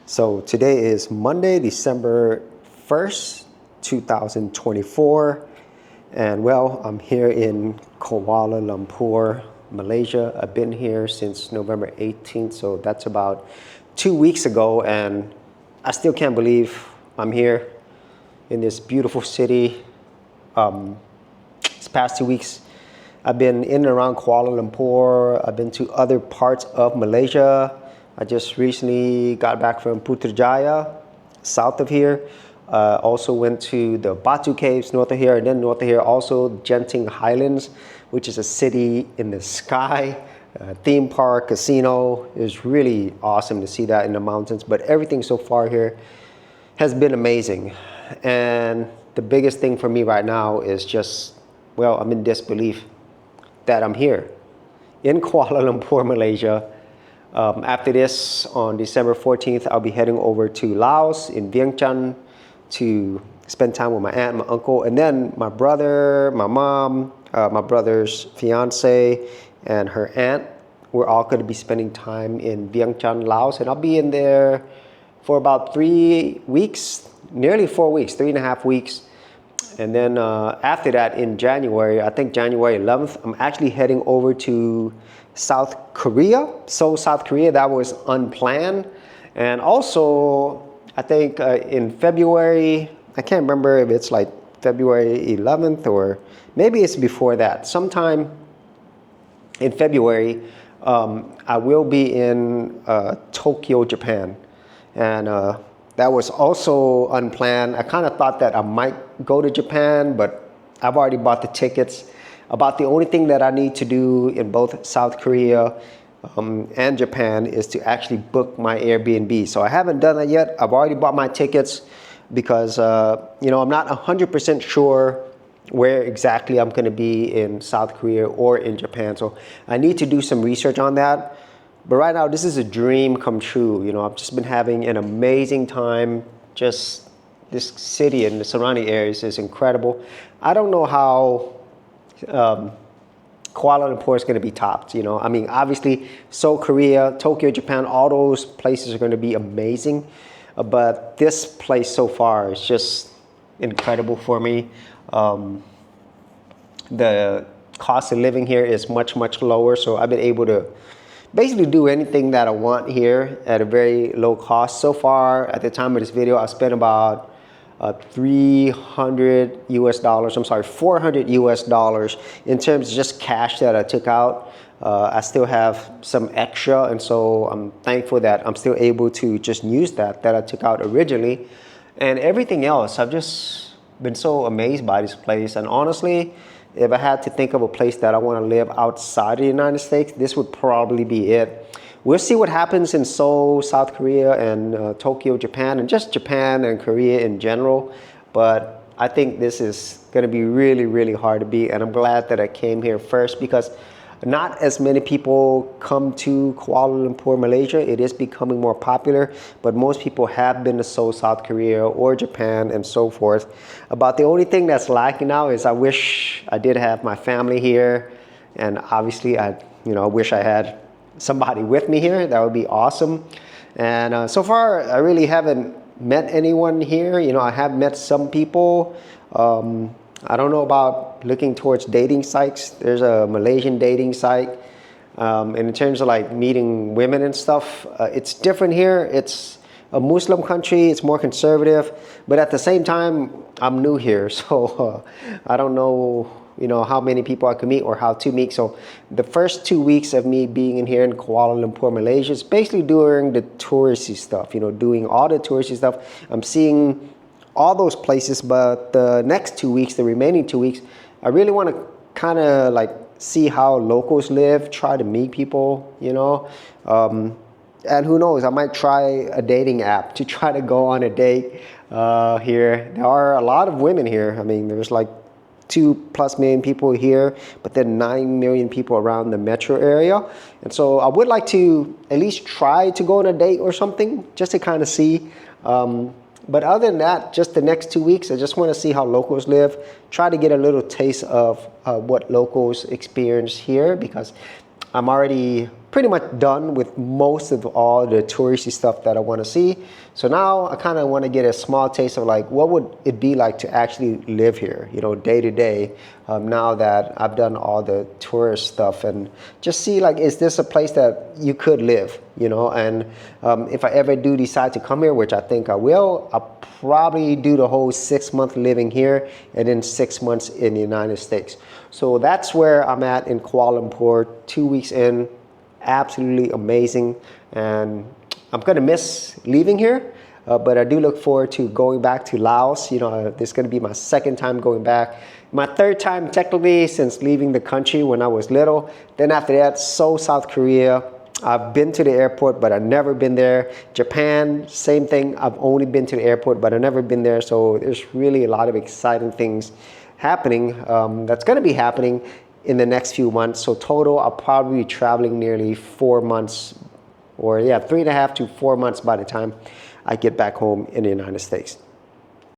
So today is Monday, December 1st, 2024. And well, I'm here in Kuala Lumpur, Malaysia. I've been here since November 18th, so that's about 2 weeks ago. And I still can't believe I'm here in this beautiful city. These past 2 weeks, I've been in and around Kuala Lumpur. I've been to other parts of Malaysia. I just recently got back from Putrajaya, south of here. Also went to the Batu Caves, north of here, and then north of here also Genting Highlands, which is a city in the sky, theme park, casino. It was really awesome to see that in the mountains, but everything so far here has been amazing. And the biggest thing for me right now is just, well, I'm in disbelief that I'm here in Kuala Lumpur, Malaysia. After this, on December 14th, I'll be heading over to Laos in Vientiane to spend time with my aunt and my uncle, and then my brother, my mom, my brother's fiance, and her aunt. We're all going to be spending time in Vientiane, Laos, and I'll be in there for about 3 weeks, nearly 4 weeks, 3.5 weeks. And then after that, in January, I think January 11th, I'm actually heading over to South Korea. So South Korea, that was unplanned. And also, I think in February, I can't remember if it's like February 11th or maybe it's before that. Sometime in February, I will be in Tokyo, Japan. And that was also unplanned. I kind of thought that I might go to Japan, but I've already bought the tickets. About the only thing that I need to do in both South Korea and Japan is to actually book my Airbnb. So I haven't done that yet. I've already bought my tickets because I'm not 100% sure where exactly I'm going to be in South Korea or in Japan. So I need to do some research on that. But right now, this is a dream come true. I've just been having an amazing time. Just this city and the surrounding areas is incredible. I don't know how Kuala Lumpur is going to be topped. I mean, obviously, Seoul, Korea, Tokyo, Japan, all those places are going to be amazing. But this place so far is just incredible for me. The cost of living here is much, much lower. So I've been able to basically do anything that I want here at a very low cost. So far, at the time of this video, I spent about $400 US in terms of just cash that I took out. I still have some extra, and so I'm thankful that I'm still able to just use that I took out originally. And everything else, I've just been so amazed by this place. And honestly, if I had to think of a place that I want to live outside of the United States, this would probably be it. We'll see what happens in Seoul, South Korea, and Tokyo, Japan, and just Japan and Korea in general. But I think this is going to be really, really hard to beat. And I'm glad that I came here first because not as many people come to Kuala Lumpur, Malaysia. It is becoming more popular, but most people have been to Seoul, South Korea, or Japan, and so forth. About the only thing that's lacking now is I wish I did have my family here. And obviously, I wish I had somebody with me here. That would be awesome. And so far, I really haven't met anyone here. I have met some people. I don't know about looking towards dating sites. There's a Malaysian dating site. And in terms of like meeting women and stuff, it's different here. It's a Muslim country. It's more conservative. But at the same time, I'm new here. So I don't know how many people I can meet or how to meet. So the first 2 weeks of me being in here in Kuala Lumpur, Malaysia, is basically doing the touristy stuff, doing all the touristy stuff. I'm seeing all those places, but the next 2 weeks, the remaining 2 weeks, I really want to kind of like see how locals live, try to meet people, and who knows, I might try a dating app to try to go on a date here. There are a lot of women here. I mean, there's like 2+ million people here, but then 9 million people around the metro area. And so I would like to at least try to go on a date or something just to kind of see. But other than that, just the next 2 weeks, I just want to see how locals live, try to get a little taste of what locals experience here, because I'm already pretty much done with most of all the touristy stuff that I want to see. So now I kind of want to get a small taste of like, what would it be like to actually live here, you know, day to day, now that I've done all the tourist stuff, and just see like, is this a place that you could live, you know? And if I ever do decide to come here, which I think I will, I'll probably do the whole 6 month living here and then 6 months in the United States. So that's where I'm at in Kuala Lumpur, 2 weeks in. Absolutely amazing, and I'm gonna miss leaving here, but I do look forward to going back to Laos. You know, this is gonna be my second time going back, my third time technically since leaving the country when I was little. Then after that, Seoul, South Korea. I've been to the airport, but I've never been there. Japan, same thing. I've only been to the airport, but I've never been there. So there's really a lot of exciting things happening, that's gonna be happening in the next few months. So total, I'll probably be traveling nearly 4 months, or yeah, 3.5 to 4 months by the time I get back home in the United States.